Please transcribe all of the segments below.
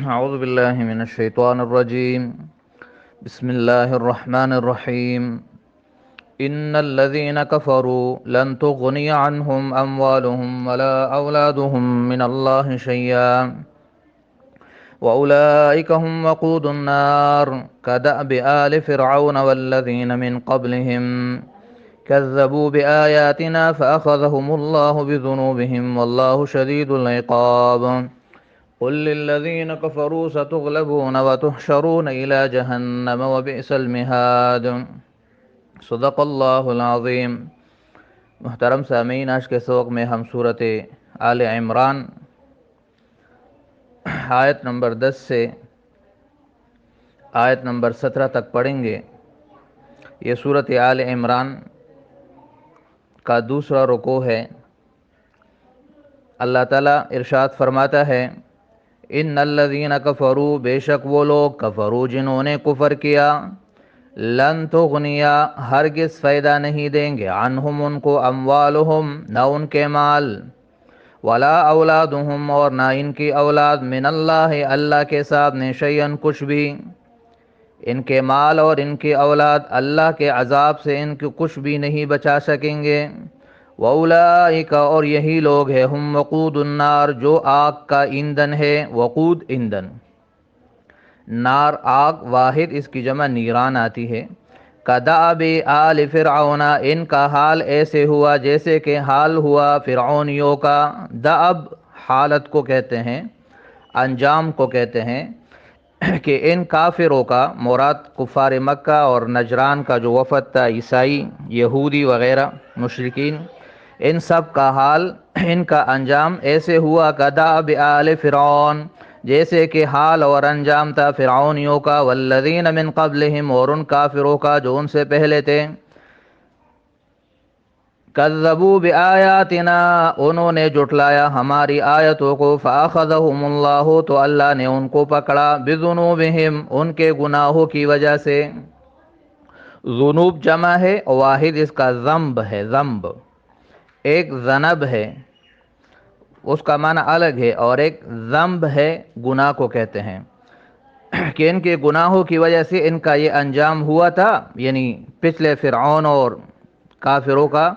أعوذ بالله من الشيطان الرجيم. بسم الله الرحمن الرحيم. إن الذين كفروا لن تغني عنهم أموالهم ولا أولادهم من الله شيئا وأولئك هم وقود النار كدأب آل فرعون والذين من قبلهم كذبوا بآياتنا فأخذهم الله بذنوبهم والله شديد العقاب. قل للذين كفروا ستغلبون وتحشرون إلى جهنم وبئس المہاد. صدق اللہ العظیم. محترم سامعین، آج کے سبق میں ہم صورت آل عمران آیت نمبر 10 سے آیت نمبر 17 تک پڑھیں گے. یہ صورت آل عمران کا دوسرا رکوع ہے. اللہ تعالیٰ ارشاد فرماتا ہے، ان الذین کفروا، بے شک وہ لوگ کفروا جنہوں نے کفر کیا، لن تغنیا ہرگز فائدہ نہیں دیں گے، عنہم ان کو، اموالہم نہ ان کے مال، ولا اولادہم اور نہ ان کی اولاد، من اللہ اللہ کے سامنے، شیئن کچھ بھی. ان کے مال اور ان کی اولاد اللہ کے عذاب سے ان کو کچھ بھی نہیں بچا سکیں گے. وَأُولَئِكَ اور یہی لوگ ہیں، ہم وقود النار جو آگ کا ایندھن ہے. وقود ایندھن، نار آگ، واحد اس کی جمع نیران آتی ہے. کدأب آل فرعون، ان کا حال ایسے ہوا جیسے کہ حال ہوا فرعونیوں کا. دأب حالت کو کہتے ہیں، انجام کو کہتے ہیں کہ ان کافروں کا، مراد کفار مکہ اور نجران کا جو وفد تھا، عیسائی، یہودی وغیرہ مشرکین، ان سب کا حال، ان کا انجام ایسے ہوا کدأب آل فرعون جیسے کہ حال اور انجام تھا فرعونیوں کا، والذین من قبلہم اور ان کافروں کا جو ان سے پہلے تھے. کذبوا بآیاتنا انہوں نے جھٹلایا ہماری آیتوں کو، فأخذہم اللہ تو اللہ نے ان کو پکڑا، بذنوبہم ان کے گناہوں کی وجہ سے. ذنوب جمع ہے، واحد اس کا ذنب ہے. ذنب ایک ذنب ہے، اس کا معنی الگ ہے، اور ایک ذنب ہے، گناہ کو کہتے ہیں کہ ان کے گناہوں کی وجہ سے ان کا یہ انجام ہوا تھا، یعنی پچھلے فرعون اور کافروں کا.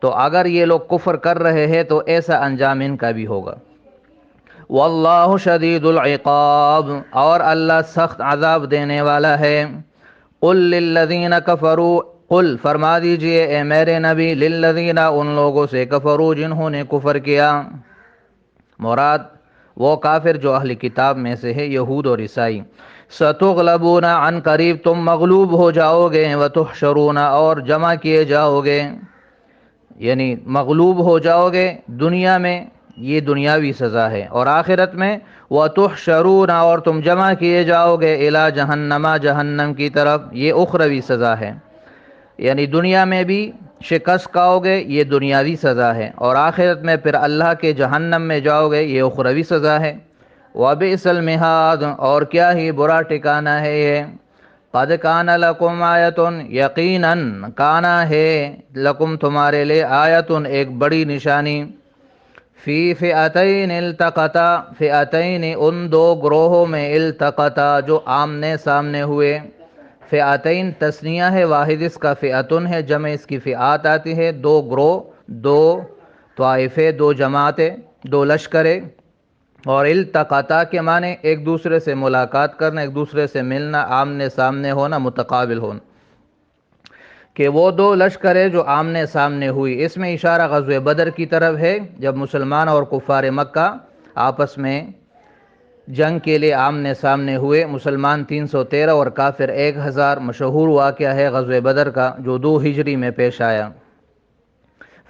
تو اگر یہ لوگ کفر کر رہے ہیں تو ایسا انجام ان کا بھی ہوگا. واللہ شدید العقاب اور اللہ سخت عذاب دینے والا ہے. قل للذین کفروا، قل فرما دیجئے اے میرے نبی، للذین ان لوگوں سے، کفروا جنہوں نے کفر کیا، مراد وہ کافر جو اہل کتاب میں سے ہے، یہود اور عیسائی. ستغلبون عن قریب تم مغلوب ہو جاؤ گے، وتحشرون اور جمع کیے جاؤ گے، یعنی مغلوب ہو جاؤ گے دنیا میں، یہ دنیاوی سزا ہے، اور آخرت میں وتحشرون اور تم جمع کیے جاؤ گے، الی جہنم جہنم کی طرف، یہ اخروی سزا ہے. یعنی دنیا میں بھی شکست کھاؤ گے، یہ دنیاوی سزا ہے، اور آخرت میں پھر اللہ کے جہنم میں جاؤ گے، یہ اخروی سزا ہے. وبئس المہاد اور کیا ہی برا ٹھکانہ ہے یہ. قد کان لکم آیتن یقیناً کانا ہے لکم تمہارے لئے آیتن ایک بڑی نشانی. فی فئتین التقطا، فئتین ان دو گروہوں میں، التقطا جو آمنے سامنے ہوئے. فئتین تثنیہ ہے، واحد اس کا فئتن ہے، جمع اس کی فئات آتی ہے. دو گروہ، دو طائفے، دو جماعتیں، دو لشکریں. اور التقطا کے معنی ایک دوسرے سے ملاقات کرنا، ایک دوسرے سے ملنا، آمنے سامنے ہونا، متقابل ہونا. کہ وہ دو لشکریں جو آمنے سامنے ہوئی، اس میں اشارہ غزوہ بدر کی طرف ہے، جب مسلمان اور کفار مکہ آپس میں جنگ کے لیے آمنے سامنے ہوئے. مسلمان 313 اور کافر 1000. مشہور واقعہ ہے غزوہ بدر کا، جو 2 ہجری میں پیش آیا.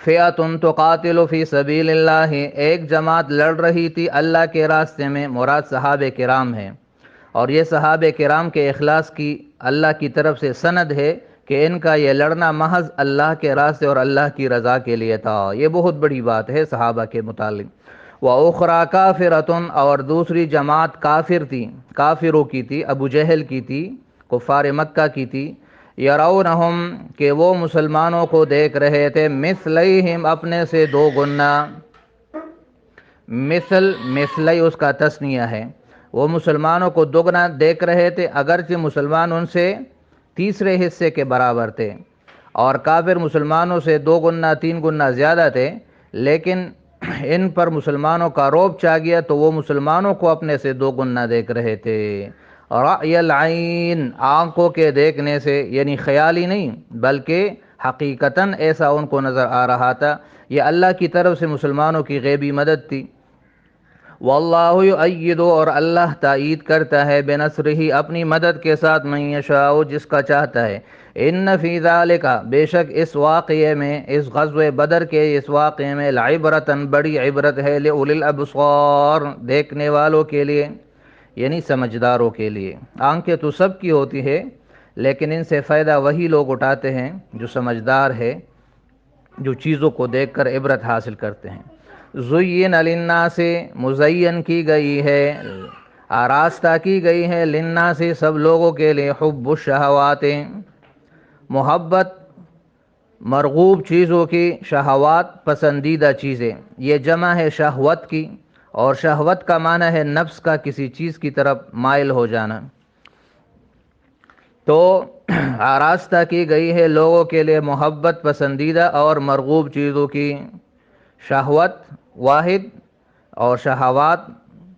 فئۃ تقاتل فی سبیل اللہ، ایک جماعت لڑ رہی تھی اللہ کے راستے میں، مراد صحابہ کرام ہیں، اور یہ صحابہ کرام کے اخلاص کی اللہ کی طرف سے سند ہے کہ ان کا یہ لڑنا محض اللہ کے راستے اور اللہ کی رضا کے لیے تھا. یہ بہت بڑی بات ہے صحابہ کے متعلق. وَأُخْرَى كَافِرَةٌ اور دوسری جماعت کافر تھی، کافروں کی تھی، ابو جہل کی تھی، کفار مکہ کی تھی. یرونہم کہ وہ مسلمانوں کو دیکھ رہے تھے، مثلیہم اپنے سے 2 گنا. مثل مثلی اس کا تثنیہ ہے، وہ مسلمانوں کو دوگنا دیکھ رہے تھے، اگرچہ مسلمان ان سے تیسرے حصے کے برابر تھے، اور کافر مسلمانوں سے 2 گنا 3 گنا زیادہ تھے، لیکن ان پر مسلمانوں کا رعب چھا گیا تو وہ مسلمانوں کو اپنے سے 2 گنا دیکھ رہے تھے۔ رأی العین، آنکھوں کے دیکھنے سے، یعنی خیالی نہیں بلکہ حقیقتاً ایسا ان کو نظر آ رہا تھا۔ یہ اللہ کی طرف سے مسلمانوں کی غیبی مدد تھی۔ واللہ یؤید، اور اللہ تائید کرتا ہے، بنصرہ، اپنی مدد کے ساتھ، من یشاء، جس کا چاہتا ہے۔ ان فی ذالک، بے شک اس واقعے میں، اس غزوہ بدر کے اس واقعے میں، لعبرۃ، بڑی عبرت ہے، لأولی الابصار، دیکھنے والوں کے لیے، یعنی سمجھداروں کے لیے۔ آنکھیں تو سب کی ہوتی ہے، لیکن ان سے فائدہ وہی لوگ اٹھاتے ہیں جو سمجھدار ہے، جو چیزوں کو دیکھ کر عبرت حاصل کرتے ہیں۔ زین للناس، مزین کی گئی ہے، آراستہ کی گئی ہے، للناس، سب لوگوں کے لیے، حب الشہوات، محبت مرغوب چیزوں کی، شہوات پسندیدہ چیزیں، یہ جمع ہے شہوت کی، اور شہوت کا معنی ہے نفس کا کسی چیز کی طرف مائل ہو جانا۔ تو آراستہ کی گئی ہے لوگوں کے لیے محبت پسندیدہ اور مرغوب چیزوں کی، شہوت واحد اور شہوات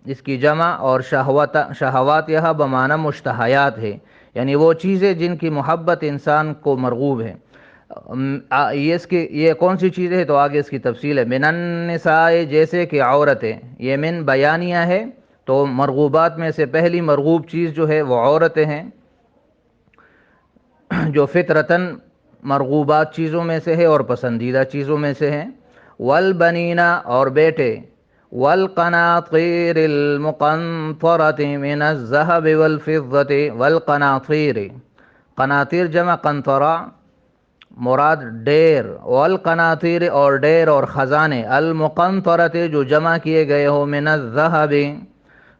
اس کی جمع، اور شہوات یہاں بمعنی مشتہیات ہے، یعنی وہ چیزیں جن کی محبت انسان کو مرغوب ہے۔ یہ کون سی چیزیں ہے؟ تو آگے اس کی تفصیل ہے۔ من النساء، جیسے کہ عورتیں، یہ من بیانیہ ہے، تو مرغوبات میں سے پہلی مرغوب چیز جو ہے وہ عورتیں ہیں، جو فطرتاً مرغوبات چیزوں میں سے ہے اور پسندیدہ چیزوں میں سے ہیں۔ والبنین، اور بیٹے، والقناطیر المقنطرۃ من الذهب والفضة، والقناطیر، قناطیر جمع قنطرہ، مراد ڈیر، والقناطیر، اور ڈیر اور خزانے، المقنطرۃ، جو جمع کیے گئے ہو، من الذهب،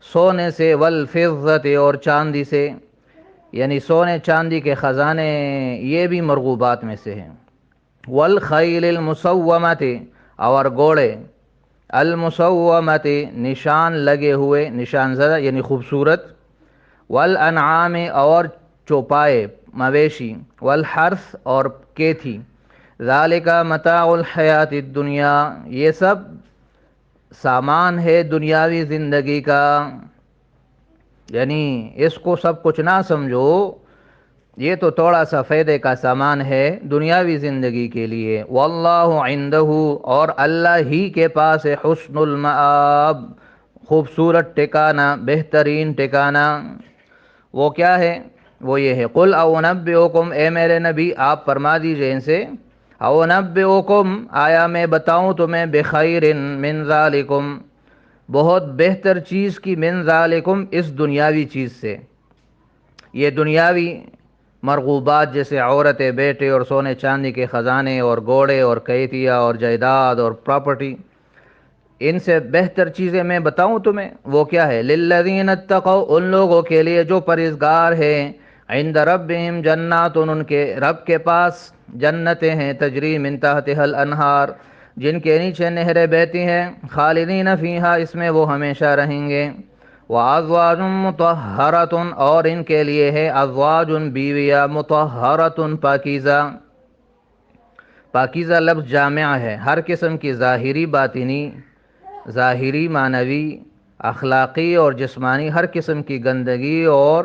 سونے سے، والفضة، اور چاندی سے، یعنی سونے چاندی کے خزانے، یہ بھی مرغوبات میں سے ہیں۔ والخیل المسومۃ، اور گھوڑے، المسومۃ، نشان لگے ہوئے، نشان زدہ یعنی خوبصورت، والانعام، اور چوپائے مویشی، والحرث، اور کھیتی، ذالک متاع الحیات الدنیا، یہ سب سامان ہے دنیاوی زندگی کا، یعنی اس کو سب کچھ نہ سمجھو، یہ تو تھوڑا سا فائدے کا سامان ہے دنیاوی زندگی کے لیے۔ واللہ عندہ، اور اللہ ہی کے پاس ہے، حسن المآب، خوبصورت ٹھکانہ، بہترین ٹھکانہ۔ وہ کیا ہے؟ وہ یہ ہے، قل اونبئکم، اے میرے نبی آپ فرما دیجئے ان سے، اونبئکم، آیا میں بتاؤں تمہیں، بخیر من ذالکم، بہت بہتر چیز کی، من ذالکم، اس دنیاوی چیز سے، یہ دنیاوی مرغوبات جیسے عورتیں، بیٹے، اور سونے چاندی کے خزانے، اور گھوڑے، اور کھیتیاں، اور جائیداد، اور پراپرٹی، ان سے بہتر چیزیں میں بتاؤں تمہیں، وہ کیا ہے؟ للذین اتقوا، ان لوگوں کے لیے جو پرہیزگار ہیں، عند ربہم جنات، ان کے رب کے پاس جنتیں ہیں، تجری من تحتها الانہار، جن کے نیچے نہریں بہتی ہیں، خالدین فیہا، اس میں وہ ہمیشہ رہیں گے۔ وازواج مطہرۃ، اور ان کے لیے ہے ازواج، بیویاں، مطہرۃ، پاکیزہ۔ پاکیزہ لفظ جامع ہے، ہر قسم کی ظاہری باطنی، ظاہری معنوی اخلاقی اور جسمانی ہر قسم کی گندگی اور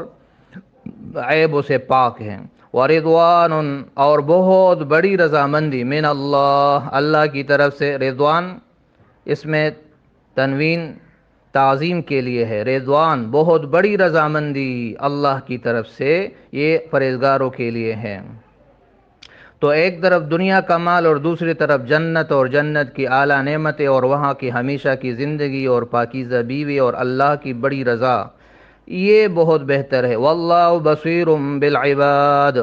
عیب سے پاک ہیں۔ ورضوان، اور بہت بڑی رضامندی، من اللہ، اللہ کی طرف سے، رضوان اس میں تنوین تعظیم کے لیے ہے، رضوان بہت بڑی رضامندی اللہ کی طرف سے، یہ پرہیزگاروں کے لیے ہے۔ تو ایک طرف دنیا کا مال اور دوسری طرف جنت، اور جنت کی اعلیٰ نعمتیں، اور وہاں کی ہمیشہ کی زندگی، اور پاکیزہ بیوی، اور اللہ کی بڑی رضا، یہ بہت بہتر ہے۔ واللہ بصیر بالعباد،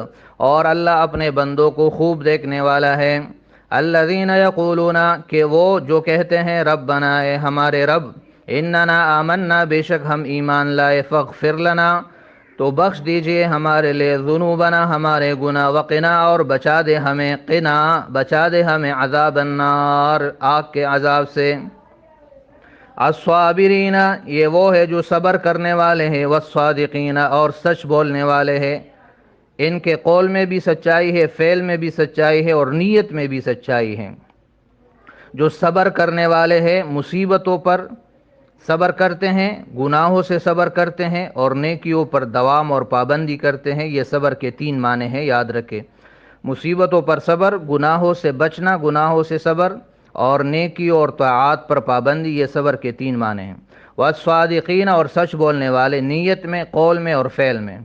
اور اللہ اپنے بندوں کو خوب دیکھنے والا ہے۔ الذین یقولون، کہ وہ جو کہتے ہیں، ربنا، اے ہمارے رب، اننا آمنا، بے شک ہم ایمان لائے، فاغفر لنا، تو بخش دیجئے ہمارے لیے، ذنوبنا، ہمارے گناہ، وقنا، اور بچا دے ہمیں، بچا دے ہمیں، عذاب النار، آگ کے عذاب سے، الصابرین، یہ وہ ہے جو صبر کرنے والے ہیں، والصادقین، اور سچ بولنے والے ہیں، ان کے قول میں بھی سچائی ہے، فعل میں بھی سچائی ہے، اور نیت میں بھی سچائی ہے۔ جو صبر کرنے والے ہیں، مصیبتوں پر صبر کرتے ہیں، گناہوں سے صبر کرتے ہیں، اور نیکیوں پر دوام اور پابندی کرتے ہیں، یہ صبر کے 3 معنی ہیں، یاد رکھیں۔ مصیبتوں پر صبر، گناہوں سے بچنا، گناہوں سے صبر، اور نیکیوں اور طاعات پر پابندی، یہ صبر کے 3 معنی ہیں۔ والصادقین، اور سچ بولنے والے، نیت میں، قول میں اور فعل میں۔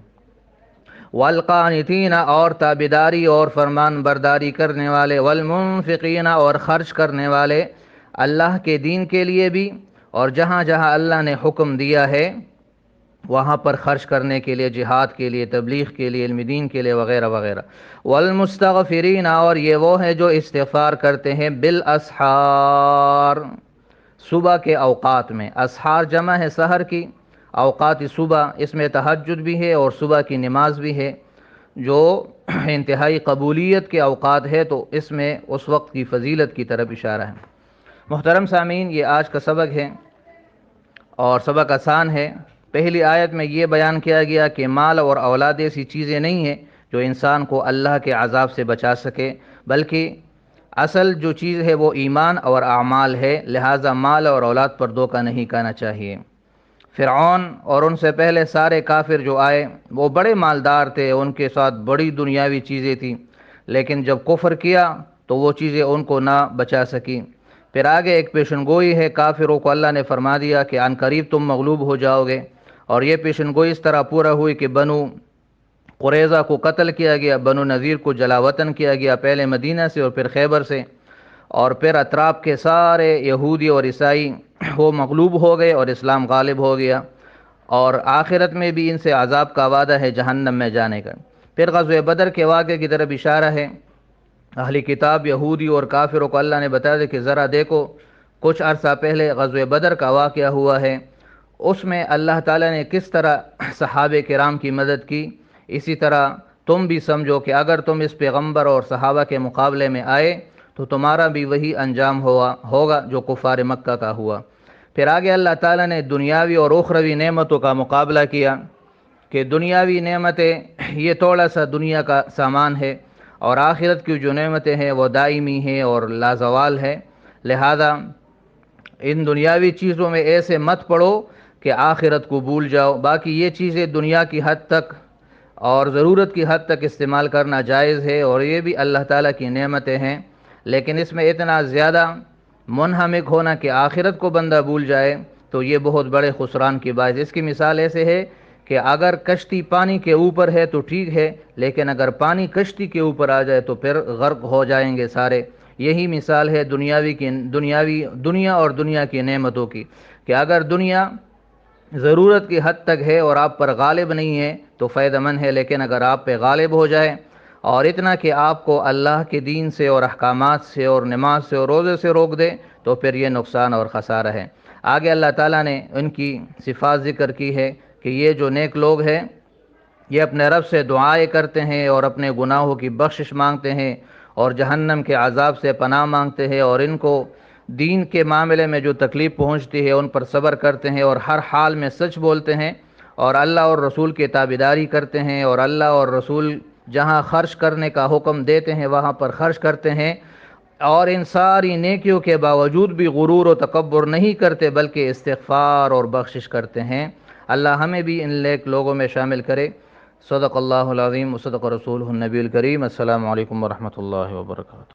والقانتین، اور تابعداری اور فرمان برداری کرنے والے۔ والمنفقین، اور خرچ کرنے والے، اللہ کے دین کے لیے بھی، اور جہاں جہاں اللہ نے حکم دیا ہے وہاں پر خرچ کرنے کے لیے، جہاد کے لیے، تبلیغ کے لیے، علم دین کے لیے، وغیرہ وغیرہ۔ والمستغفرین، اور یہ وہ ہے جو استغفار کرتے ہیں بالاسحار، صبح کے اوقات میں۔ اسحار جمع ہے سحر کی، اوقات صبح، اس میں تہجد بھی ہے اور صبح کی نماز بھی ہے، جو انتہائی قبولیت کے اوقات ہے، تو اس میں اس وقت کی فضیلت کی طرف اشارہ ہے۔ محترم سامعین، یہ آج کا سبق ہے اور سبق آسان ہے۔ پہلی آیت میں یہ بیان کیا گیا کہ مال اور اولاد ایسی چیزیں نہیں ہیں جو انسان کو اللہ کے عذاب سے بچا سکے، بلکہ اصل جو چیز ہے وہ ایمان اور اعمال ہے، لہٰذا مال اور اولاد پر دھوکہ نہیں کھانا چاہیے۔ فرعون اور ان سے پہلے سارے کافر جو آئے وہ بڑے مالدار تھے، ان کے ساتھ بڑی دنیاوی چیزیں تھیں، لیکن جب کفر کیا تو وہ چیزیں ان کو نہ بچا سکی۔ پھر آگے ایک پیشن گوئی ہے، کافروں کو اللہ نے فرما دیا کہ عن قریب تم مغلوب ہو جاؤ گے، اور یہ پیشن گوئی اس طرح پورا ہوئی کہ بنو قریظہ کو قتل کیا گیا، بنو نذیر کو جلا وطن کیا گیا، پہلے مدینہ سے اور پھر خیبر سے، اور پھر اطراف کے سارے یہودی اور عیسائی وہ مغلوب ہو گئے اور اسلام غالب ہو گیا، اور آخرت میں بھی ان سے عذاب کا وعدہ ہے جہنم میں جانے کا۔ پھر غزوہ بدر کے واقعے کی طرف اشارہ ہے۔ اہلی کتاب یہودی اور کافروں کو اللہ نے بتا دیا کہ ذرا دیکھو، کچھ عرصہ پہلے غزوہ بدر کا واقعہ ہوا ہے، اس میں اللہ تعالیٰ نے کس طرح صحابہ کرام کی مدد کی، اسی طرح تم بھی سمجھو کہ اگر تم اس پیغمبر اور صحابہ کے مقابلے میں آئے تو تمہارا بھی وہی انجام ہوگا جو کفار مکہ کا ہوا۔ پھر آگے اللہ تعالیٰ نے دنیاوی اور اخروی نعمتوں کا مقابلہ کیا کہ دنیاوی نعمتیں یہ تھوڑا سا دنیا کا سامان ہے، اور آخرت کی جو نعمتیں ہیں وہ دائمی ہیں اور لازوال ہے، لہذا ان دنیاوی چیزوں میں ایسے مت پڑو کہ آخرت کو بھول جاؤ۔ باقی یہ چیزیں دنیا کی حد تک اور ضرورت کی حد تک استعمال کرنا جائز ہے، اور یہ بھی اللہ تعالیٰ کی نعمتیں ہیں، لیکن اس میں اتنا زیادہ منہمک ہونا کہ آخرت کو بندہ بھول جائے تو یہ بہت بڑے خسران کی باعث۔ اس کی مثال ایسے ہے کہ اگر کشتی پانی کے اوپر ہے تو ٹھیک ہے، لیکن اگر پانی کشتی کے اوپر آ جائے تو پھر غرق ہو جائیں گے سارے۔ یہی مثال ہے دنیا اور دنیا کی نعمتوں کی، کہ اگر دنیا ضرورت کی حد تک ہے اور آپ پر غالب نہیں ہے تو فائدہ مند ہے، لیکن اگر آپ پہ غالب ہو جائے اور اتنا کہ آپ کو اللہ کے دین سے اور احکامات سے اور نماز سے اور روزے سے روک دے تو پھر یہ نقصان اور خسارہ ہے۔ آگے اللہ تعالیٰ نے ان کی صفات ذکر کی ہے کہ یہ جو نیک لوگ ہیں یہ اپنے رب سے دعائیں کرتے ہیں اور اپنے گناہوں کی بخشش مانگتے ہیں اور جہنم کے عذاب سے پناہ مانگتے ہیں، اور ان کو دین کے معاملے میں جو تکلیف پہنچتی ہے ان پر صبر کرتے ہیں اور ہر حال میں سچ بولتے ہیں، اور اللہ اور رسول کی تابعداری کرتے ہیں، اور اللہ اور رسول جہاں خرچ کرنے کا حکم دیتے ہیں وہاں پر خرچ کرتے ہیں، اور ان ساری نیکیوں کے باوجود بھی غرور و تکبر نہیں کرتے بلکہ استغفار اور بخشش کرتے ہیں۔ اللہ ہمیں بھی ان نیک لوگوں میں شامل کرے۔ صدق اللہ العظیم و صدق رسولہ النبی الکریم۔ السلام علیکم ورحمۃ اللہ وبرکاتہ۔